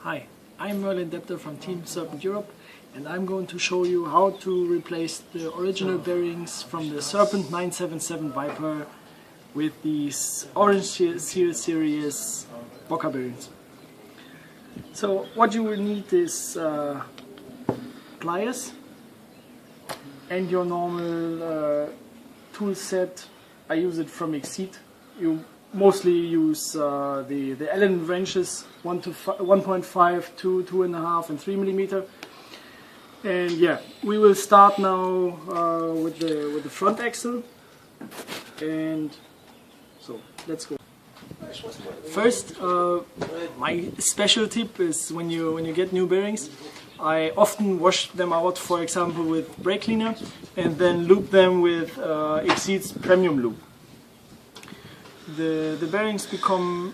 Hi, I'm Merlin Depter from Team Serpent Europe, and I'm going to show you how to replace the original bearings from the Serpent 977 Viper with these Orange Seal Series Boca bearings. So what you will need is pliers and your normal tool set. I use it from Exceed. You mostly use the Allen wrenches 1.5 to 2.5 and 3 millimeter. And yeah, we will start now with the front axle. And so let's go. First, my special tip is when you get new bearings, I often wash them out, for example, with brake cleaner, and then loop them with Exceed's premium lube. The bearings become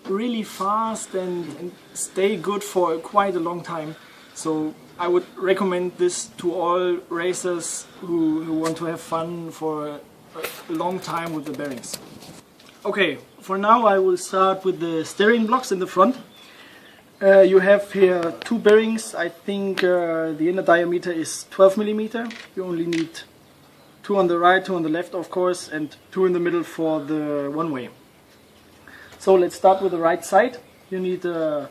really fast and stay good for quite a long time. So I would recommend this to all racers who want to have fun for a long time with the bearings. Okay, for now I will start with the steering blocks in the front. You have here two bearings. I think the inner diameter is 12 millimeter. You only need two on the right, two on the left, of course, and two in the middle for the one-way. So let's start with the right side. You need a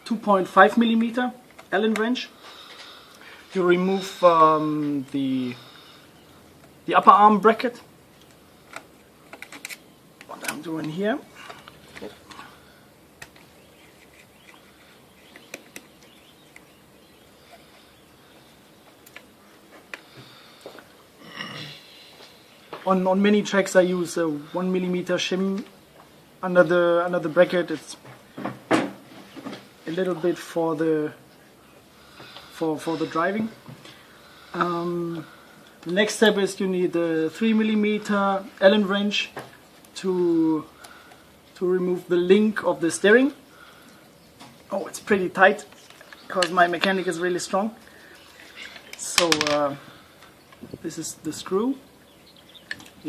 2.5 millimeter Allen wrench. You remove the upper arm bracket. What I'm doing here. On many tracks I use a 1 millimeter shim under the bracket. It's a little bit for the driving. The next step is you need a 3 millimeter Allen wrench to remove the link of the steering. Oh, it's pretty tight because my mechanic is really strong. So this is the screw.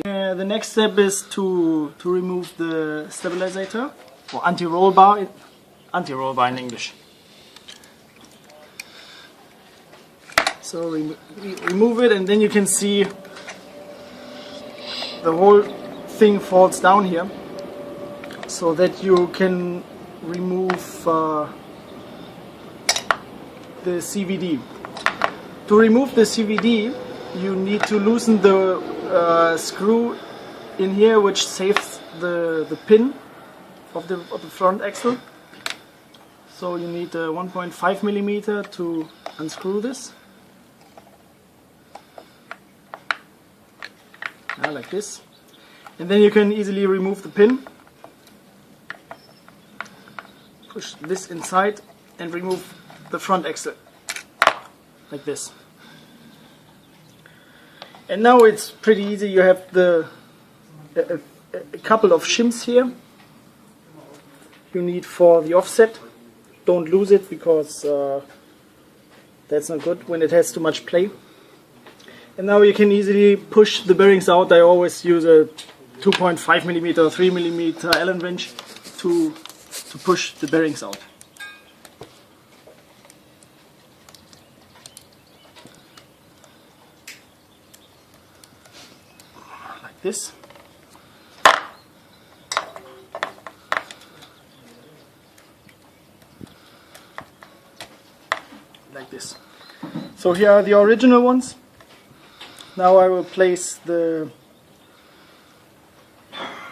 Yeah, the next step is to remove the stabilizer, or anti-roll bar in English. So remove it, and then you can see the whole thing falls down here, so that you can remove the CVD. To remove the CVD, you need to loosen the screw in here, which saves the pin of the front axle. So you need a 1.5 millimeter to unscrew this. Like this. And then you can easily remove the pin. Push this inside and remove the front axle. Like this. And now it's pretty easy. You have a couple of shims here you need for the offset. Don't lose it, because that's not good when it has too much play. And now you can easily push the bearings out. I always use a 2.5 millimeter or 3 millimeter Allen wrench to push the bearings out. This. Like this. So here are the original ones. Now I will place the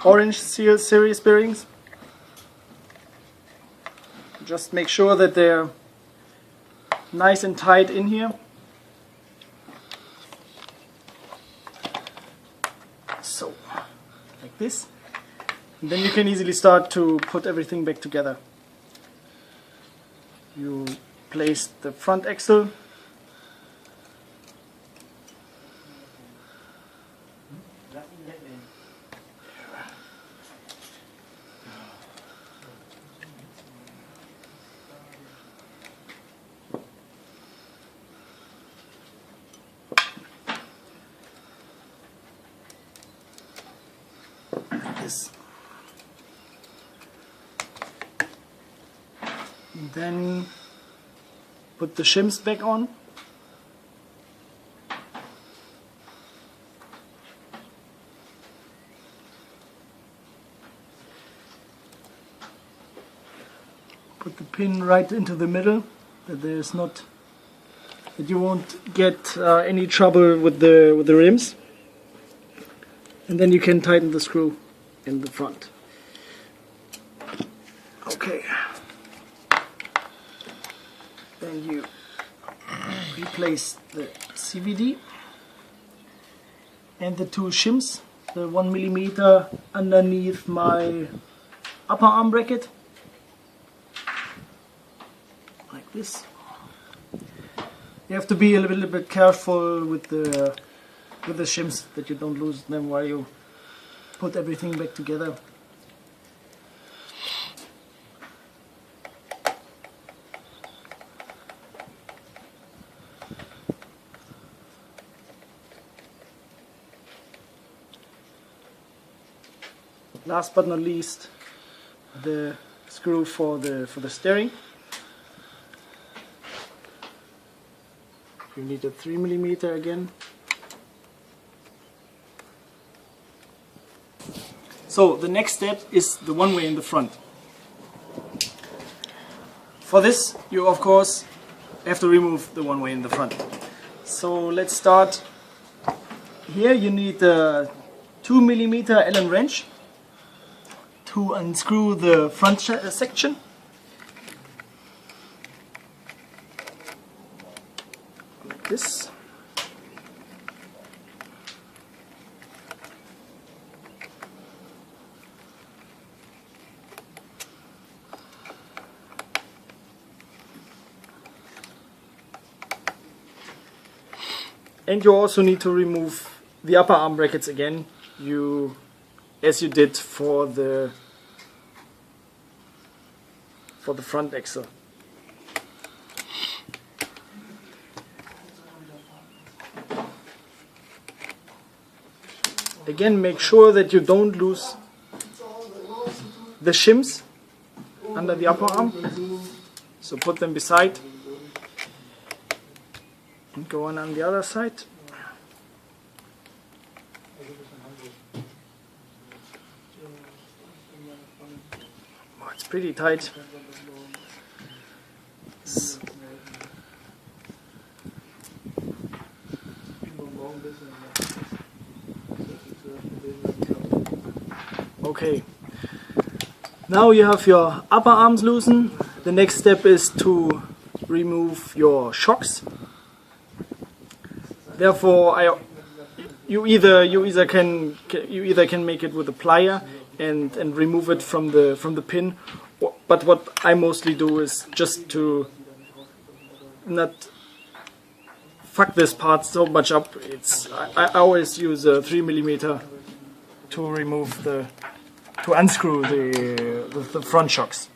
Orange Seal Series bearings. Just make sure that they're nice and tight in here. So, like this. And then you can easily start to put everything back together. You place the front axle. Then put the shims back on. Put the pin right into the middle, that you won't get any trouble with the rims. And then you can tighten the screw in the front. Okay. Then you replace the CVD and the two shims, the 1mm underneath my upper arm bracket, like this. You have to be a little bit careful with the shims, that you don't lose them while you put everything back together. Last but not least, the screw for the steering. You need a 3mm again. So the next step is the one-way in the front. For this, you of course have to remove the one-way in the front. So let's start. Here you need a 2mm Allen wrench to unscrew the front section. Like this. And you also need to remove the upper arm brackets again, as you did for the front axle. Again, make sure that you don't lose the shims under the upper arm. So put them beside and go on the other side. Oh, it's pretty tight. Okay, now you have your upper arms loosened. The next step is to remove your shocks. Therefore, you either can make it with a plier and remove it from the pin. But what I mostly do is just to not fuck this part so much up. I always use a 3mm to unscrew the front shocks.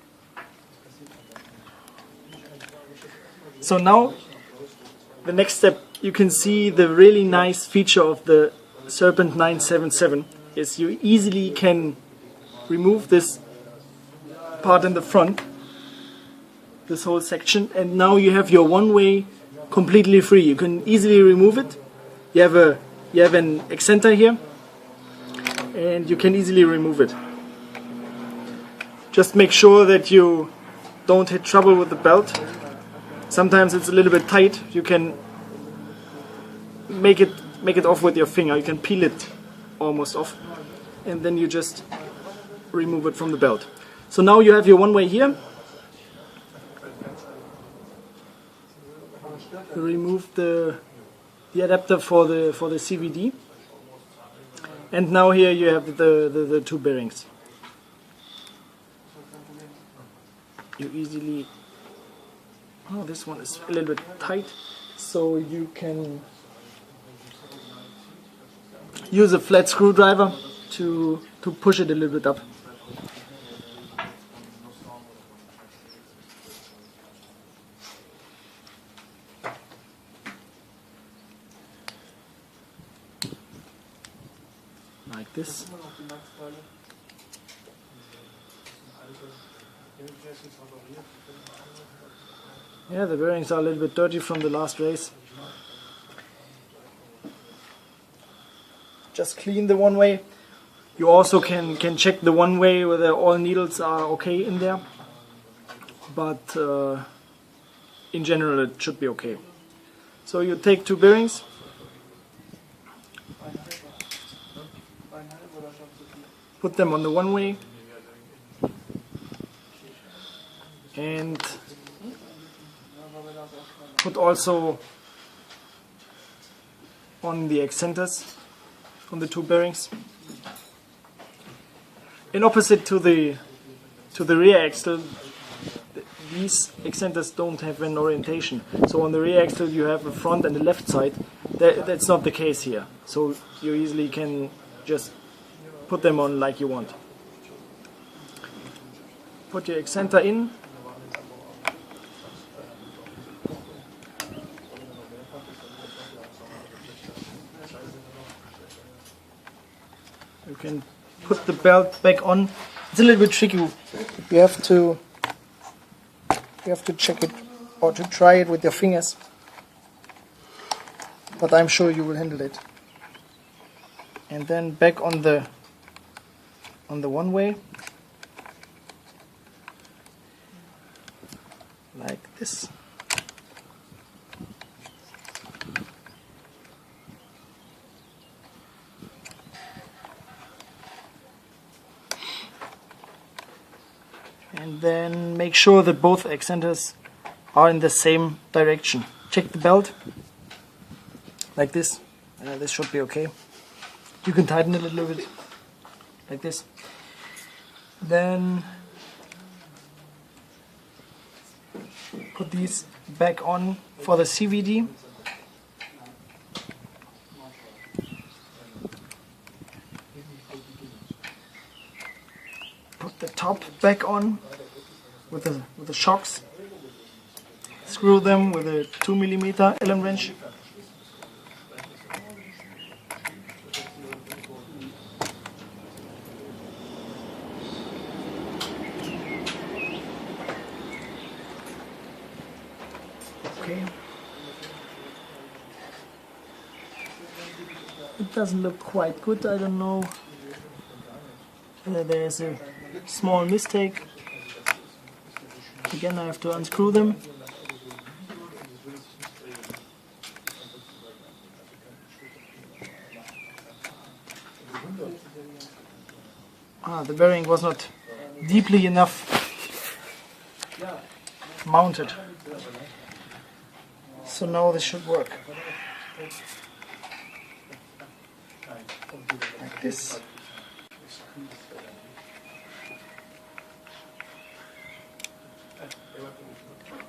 So now the next step, you can see the really nice feature of the Serpent 977 is you easily can remove this part in the front, this whole section, and now you have your one-way completely free. You can easily remove it. You have an accenter here, and you can easily remove it. Just make sure that you don't hit trouble with the belt. Sometimes it's a little bit tight. You can make it off with your finger. You can peel it almost off, and then you just remove it from the belt. So now you have your one-way here. Remove the adapter for the CVD, and now here you have the two bearings. You easily, oh, this one is a little bit tight, so you can use a flat screwdriver to push it a little bit up. Like this. Yeah, the bearings are a little bit dirty from the last race. Just clean the one way. You also can check the one way whether all needles are okay in there, but in general it should be okay. So you take two bearings, put them on the one way, and put also on the accenters on the two bearings. In opposite to the rear axle, these accenters don't have an orientation. So on the rear axle you have a front and a left side. That's not the case here. So you easily can just put them on like you want. Put your accenter in. You can put the belt back on. It's a little bit tricky. You have to check it or to try it with your fingers. But I'm sure you will handle it. And then back on the one way, like this. And then make sure that both accenters are in the same direction. Check the belt, like this. This should be okay. You can tighten it a little bit, like this. Then put these back on for the CVD. Put the top back on with the shocks. Screw them with a 2mm Allen wrench. Okay. It doesn't look quite good. I don't know. There's a small mistake. Again, I have to unscrew them. The bearing was not deeply enough mounted. So now this should work. Like this.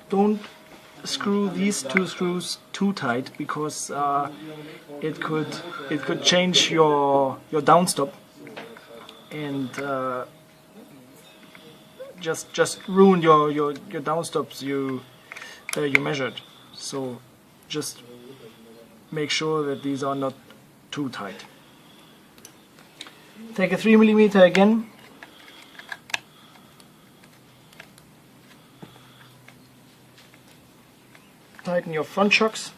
Don't screw these two screws too tight, because it could change your downstop and just ruin your downstops you measured. So just make sure that these are not too tight. Take a 3mm again. Tighten your front shocks.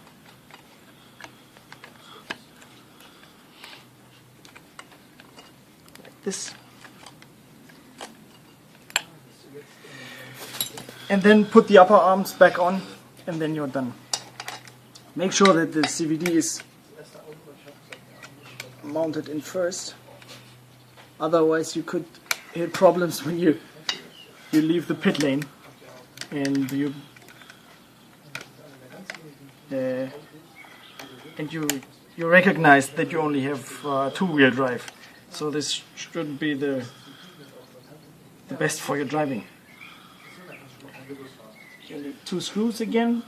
Like this. And then put the upper arms back on, and then you're done. Make sure that the CVD is mounted in first. Otherwise you could hit problems when you leave the pit lane and you recognize that you only have two-wheel drive. So this shouldn't be the best for your driving. You need two screws again.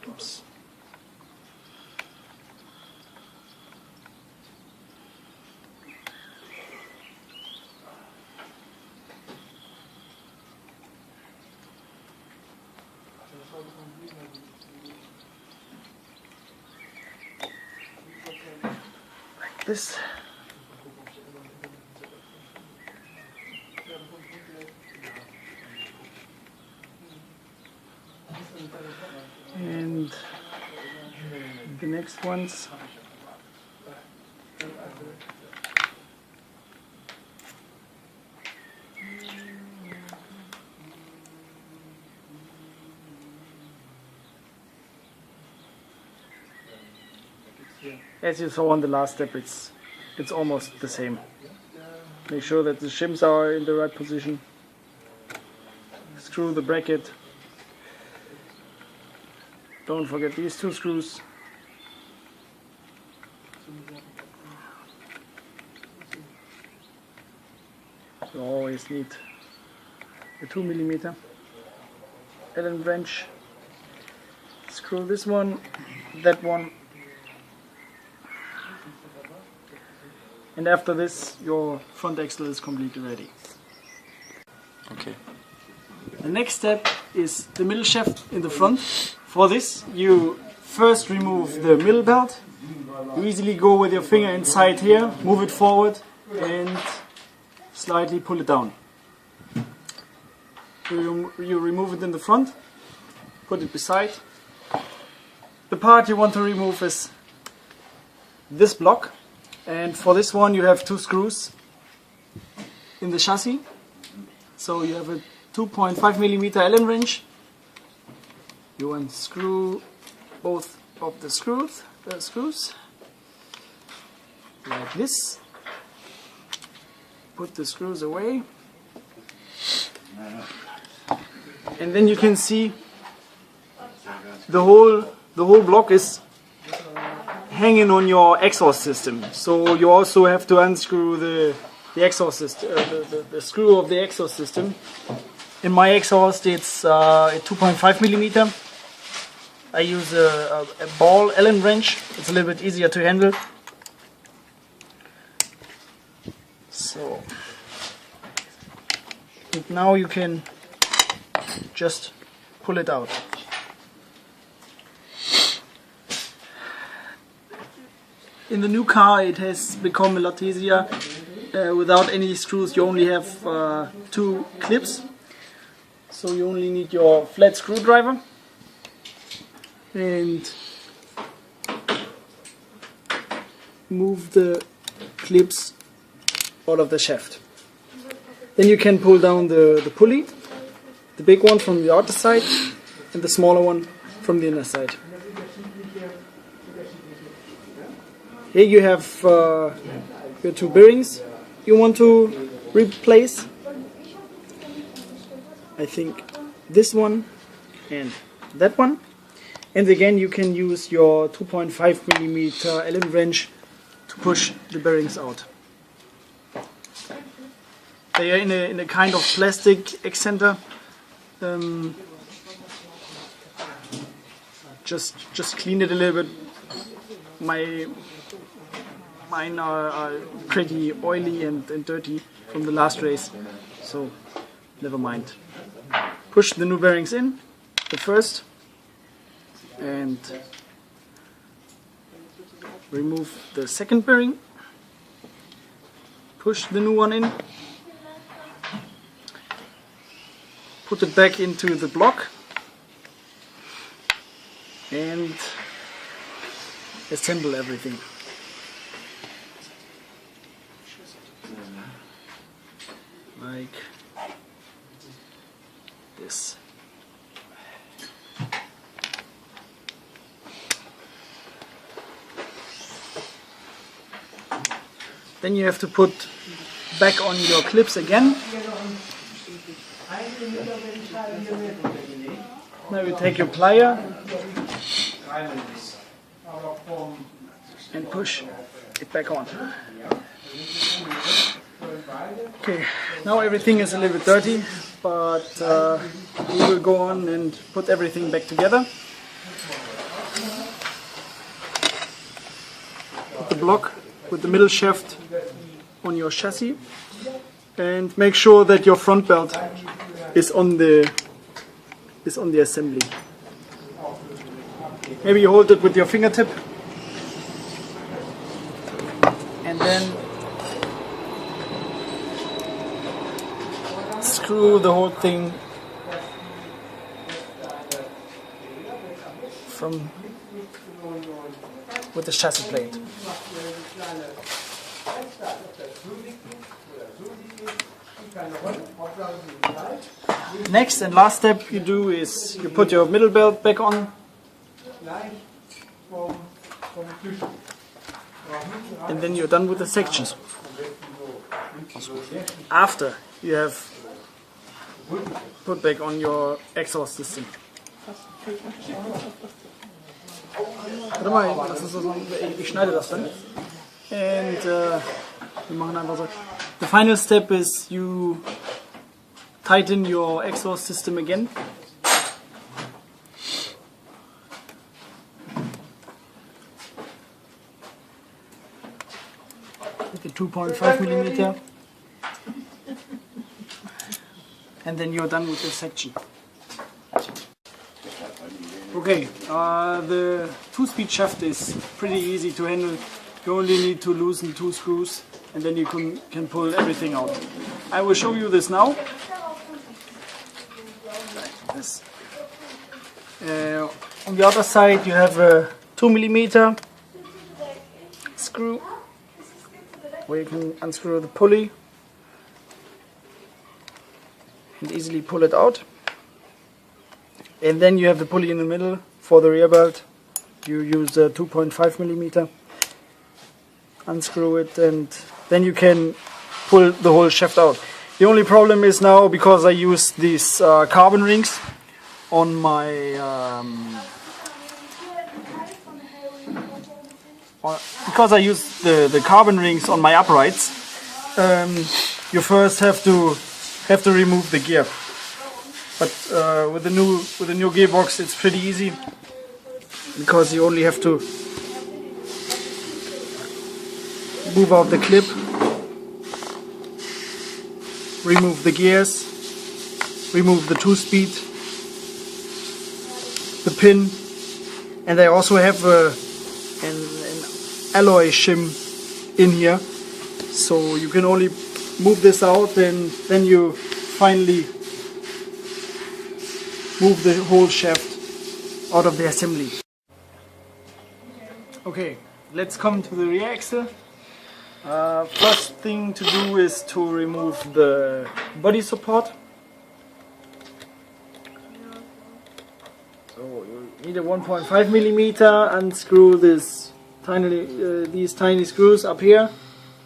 Oops. Like this. And the next ones. As you saw on the last step, it's almost the same. Make sure that the shims are in the right position. Screw the bracket. Don't forget these two screws. You always need a 2mm Allen wrench. Screw this one, that one. And after this, your front axle is completely ready. Okay. The next step is the middle shaft in the front. For this, you first remove the middle belt. You easily go with your finger inside here, move it forward and slightly pull it down. You remove it in the front, put it beside. The part you want to remove is this block. And for this one you have two screws in the chassis. So you have a 2.5mm Allen wrench. You unscrew both of the screws like this. Put the screws away. And then you can see the whole block is hanging on your exhaust system. So you also have to unscrew the exhaust system, the screw of the exhaust system. In my exhaust it's a 2.5mm. I use a ball Allen wrench. It's a little bit easier to handle. So and now you can just pull it out. In the new car it has become a lot easier. Without any screws you only have two clips. So you only need your flat screwdriver and move the clips out of the shaft. Then you can pull down the pulley, the big one from the outer side and the smaller one from the inner side. Here you have your two bearings you want to replace. I think this one and that one. And again you can use your 2.5mm Allen wrench to push the bearings out. They are in a kind of plastic accenter. Just clean it a little bit. Mine are pretty oily and dirty from the last race, so never mind. Push the new bearings in at first and remove the second bearing. Push the new one in. Put it back into the block and assemble everything. Like this. Then you have to put back on your clips again. Now you take your plier and push it back on. Okay, now everything is a little bit dirty, but we will go on and put everything back together. Put the block with the middle shaft on your chassis and make sure that your front belt is on the assembly. Maybe you hold it with your fingertip and then screw the whole thing from with the chassis plate. Next and last step you do is you put your middle belt back on, and then you're done with the sections. After you have put back on your exhaust system. Warte mal, lass uns das noch, ich schneide das dann. And wir machen einfach so. The final step is you tighten your exhaust system again. With the 2.5mm. And then you're done with this section. Okay, the 2-speed shaft is pretty easy to handle. You only need to loosen 2 screws and then you can pull everything out. I will show you this now. This. On the other side you have a 2mm screw where you can unscrew the pulley and easily pull it out. And then you have the pulley in the middle for the rear belt. You use a 2.5mm, unscrew it, and then you can pull the whole shaft out. The only problem is now, because I use these carbon rings on my because I use the carbon rings on my uprights, you first have to remove the gear. But with the new gearbox it's pretty easy, because you only have to move out the clip, remove the gears, remove the 2-speed, the pin, and I also have an alloy shim in here, so you can only move this out and then you finally move the whole shaft out of the assembly. Okay, let's come to the rear axle. First thing to do is to remove the body support. So you need a 1.5mm, unscrew these tiny screws up here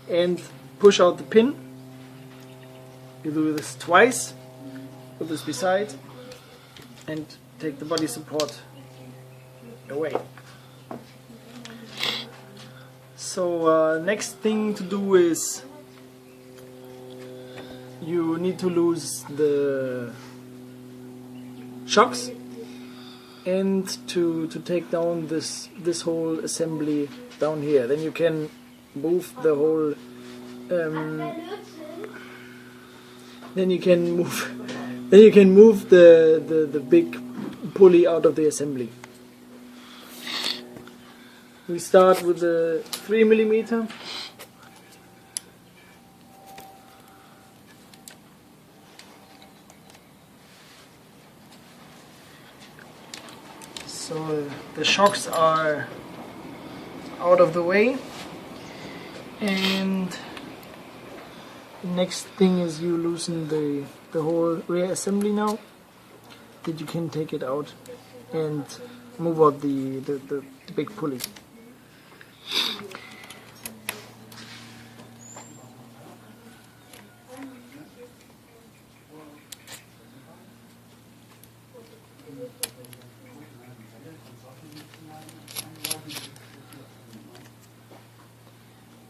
and push out the pin. You do this twice, put this beside and take the body support away. So next thing to do is you need to lose the shocks and to take down this whole assembly down here. Then you can move the whole then you can move the big pulley out of the assembly. We start with the 3mm. So the shocks are out of the way, and the next thing is you loosen the whole rear assembly now, that you can take it out and move out the big pulley.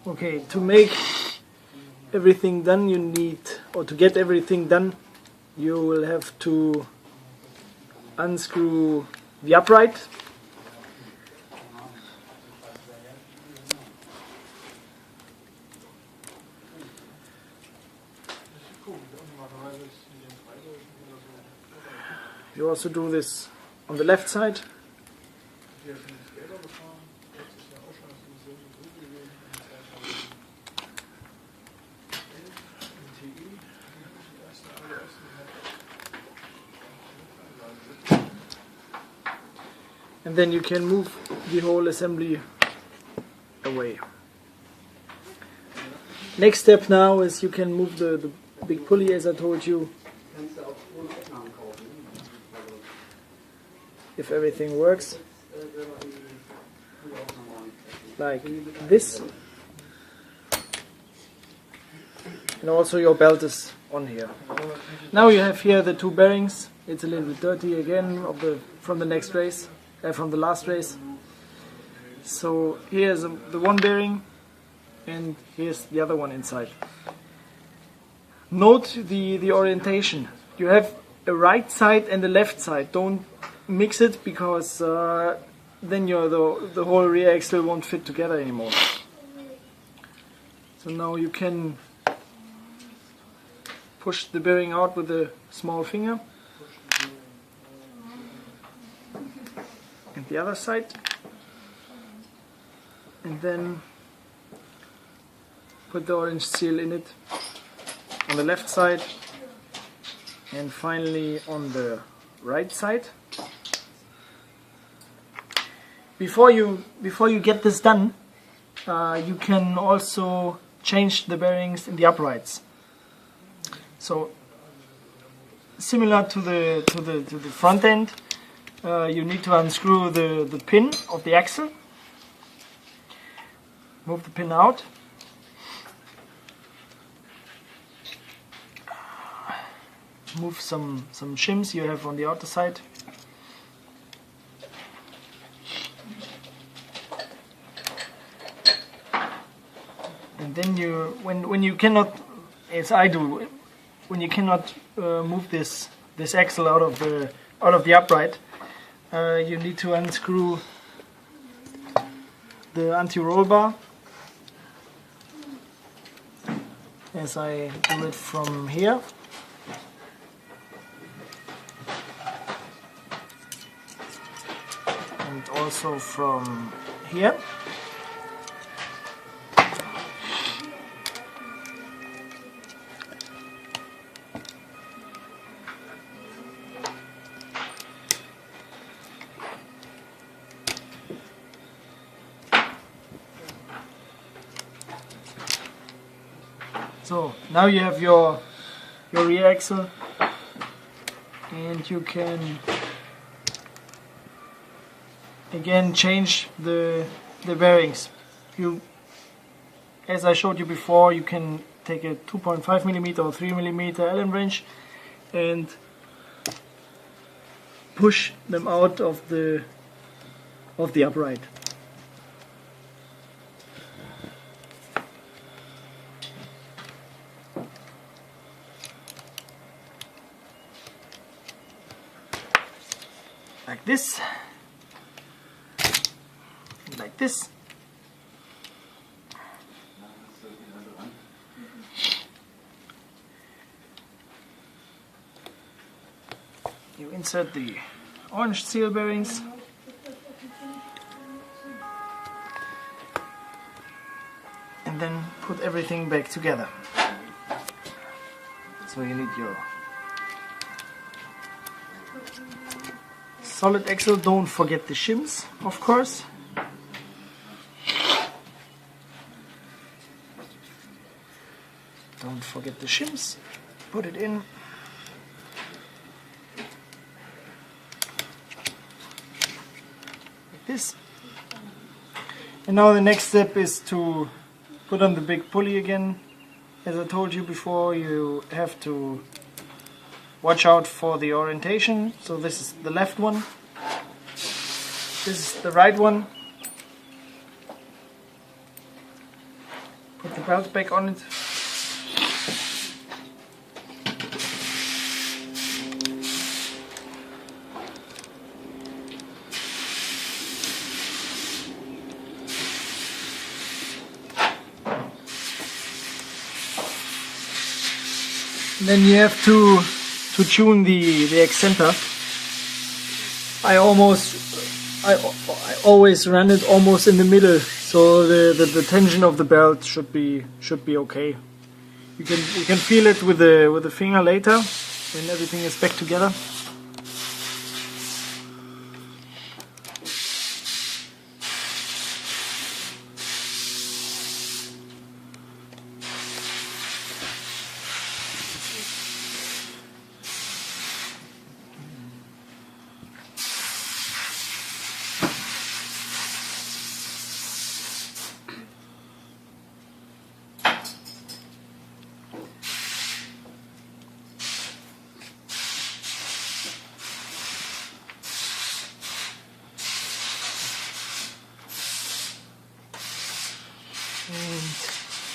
Okay, to make everything done you need, or to get everything done, you will have to unscrew the upright. You also do this on the left side. and then you can move the whole assembly away. Next step now is you can move the big pulley, as I told you, if everything works, like this, and also your belt is on here. Now you have here the two bearings. It's a little bit dirty again from the next race, from the last race. So here's the one bearing, and here's the other one inside. Note the orientation. You have a right side and a left side. Don't mix it, because then the whole rear axle won't fit together anymore. So now you can push the bearing out with a small finger, and the other side, and then put the orange seal in it on the left side, and finally on the right side. Before you get this done, you can also change the bearings in the uprights. So similar to the front end, you need to unscrew the pin of the axle. Move the pin out. Move some shims you have on the outer side. And then when you cannot, as I do, when you cannot move this axle out of the upright, you need to unscrew the anti-roll bar, as I do it from here. And also from here. So now you have your rear axle, and you can again change the bearings. As I showed you before, you can take a 2.5mm or 3mm Allen wrench and push them out of the upright. Like this, like this. You insert the orange seal bearings, and then put everything back together. So you need your solid axle. Don't forget the shims, of course. Don't forget the shims. Put it in. Like this. And now the next step is to put on the big pulley again. As I told you before, you have to watch out for the orientation. So this is the left one. This is the right one. Put the belt back on it. Then you have to tune the accenter. I always run it almost in the middle, so the tension of the belt should be okay. You can feel it with the finger later when everything is back together.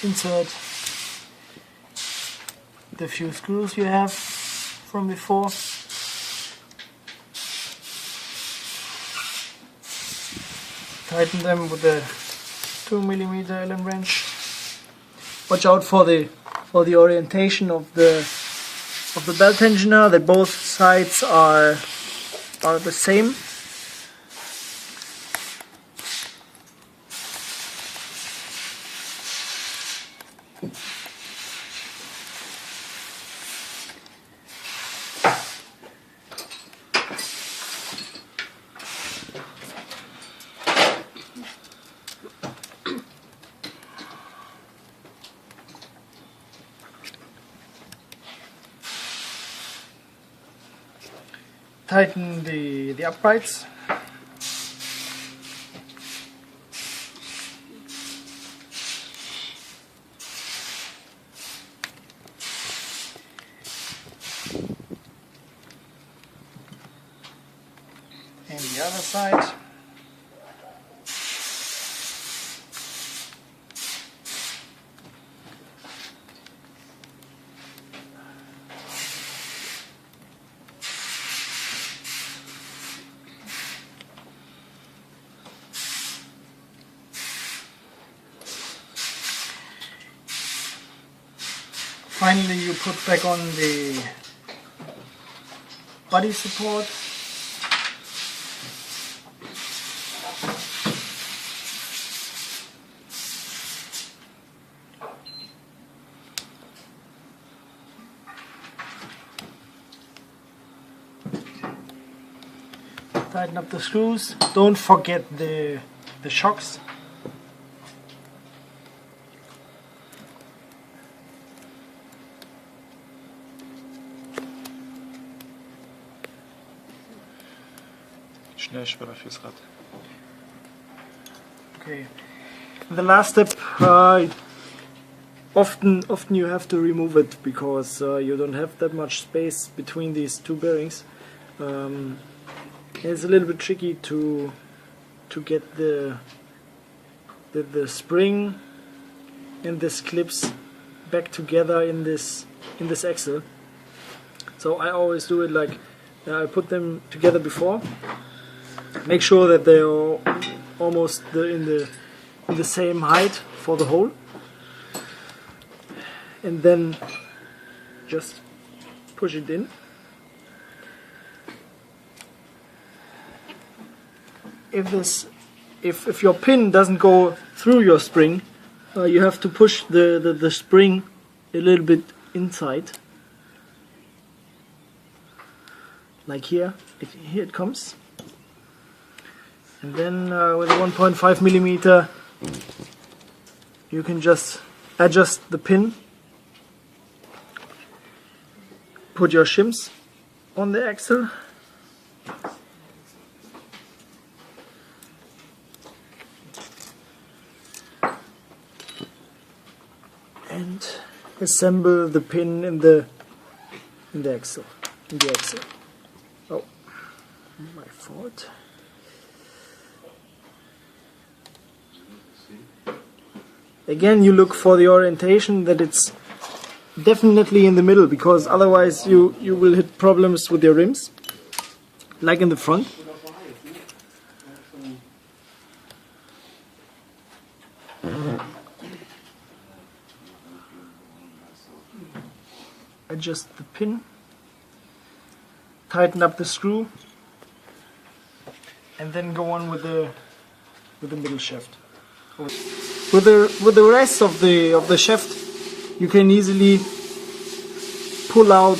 insert the few screws you have from before. Tighten them with a 2mm Allen wrench. Watch out for the orientation of the belt tensioner, that both sides are the same. Tighten the uprights. And the other side. Finally, you put back on the body support. Tighten up the screws. Don't forget the shocks. Schnellspanner fürs Rad. Okay. The last step, often you have to remove it because you don't have that much space between these two bearings. It's a little bit tricky to get the spring and this clips back together in this axle. So I always do it like I put them together before. Make sure that they are almost in the same height for the hole, and then just push it in. If your pin doesn't go through your spring, you have to push the spring a little bit inside, like here. Here it comes. And then with a 1.5mm you can just adjust the pin, put your shims on the axle, and assemble the pin in the axle. Oh, my fault. Again, you look for the orientation that it's definitely in the middle, because otherwise you will hit problems with your rims, like in the front. Adjust the pin, tighten up the screw, and then go on with the middle shaft. With the rest of the shaft, you can easily pull out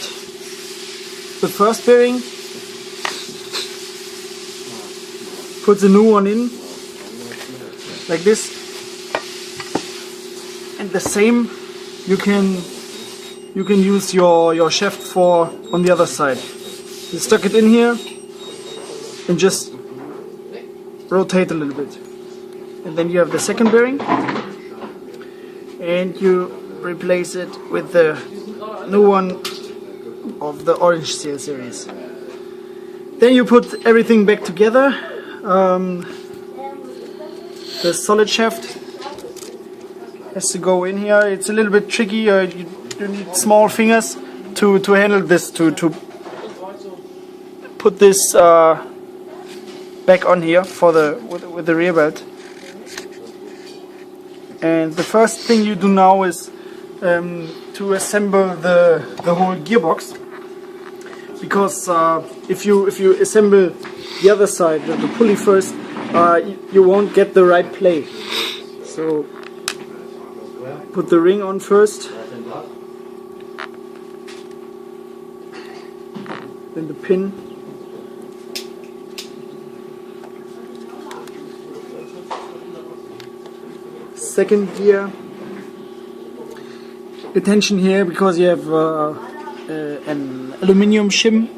the first bearing, put the new one in, like this, and the same you can use your shaft for on the other side. You stuck it in here and just rotate a little bit. And then you have the second bearing, and you replace it with the new one of the Orange Steel series. Then you put everything back together, the solid shaft, has to go in here. It's a little bit tricky. You need small fingers to handle this, to put this back on here for with the rear belt. And the first thing you do now is to assemble the whole gearbox, because if you assemble the other side, the pulley first, you won't get the right play. So put the ring on first, then the pin, second gear. Attention here, because you have an aluminium shim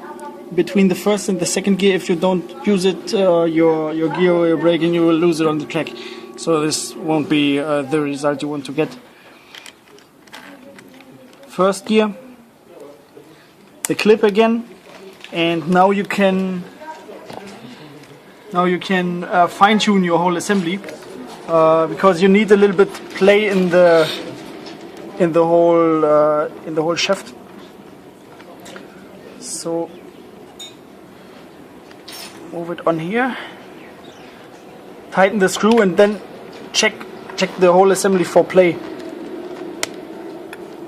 between the first and the second gear. If you don't use it, your gear or your braking, you will lose it on the track. So this won't be the result you want to get. First gear, the clip again, and now you can fine-tune your whole assembly, because you need a little bit play in the whole shaft. So move it on here, tighten the screw, and then check the whole assembly for play.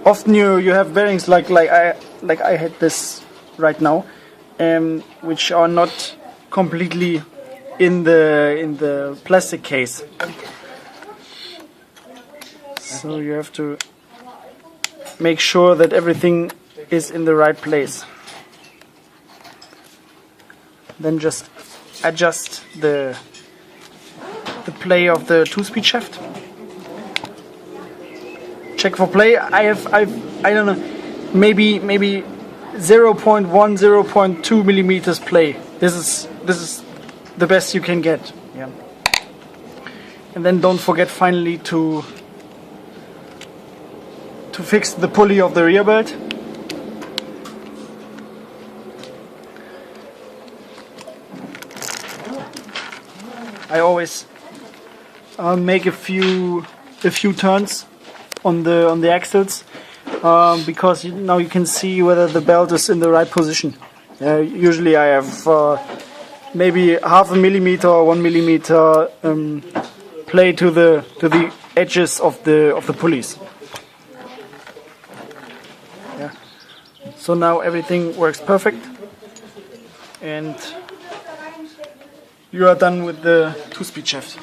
Often you have bearings like I had this right now, which are not completely in the plastic case. So you have to make sure that everything is in the right place. Then just adjust the play of the 2-speed shaft. Check for play. I don't know, maybe 0.1, 0.2 millimeters play. This is the best you can get. Yeah. And then don't forget finally to fix the pulley of the rear belt. I always make a few turns on the axles, because now you can see whether the belt is in the right position. Usually I have maybe 0.5 millimeter or 1 millimeter play to the edges of the pulleys. Yeah. So now everything works perfect, and you are done with the 2-speed shaft.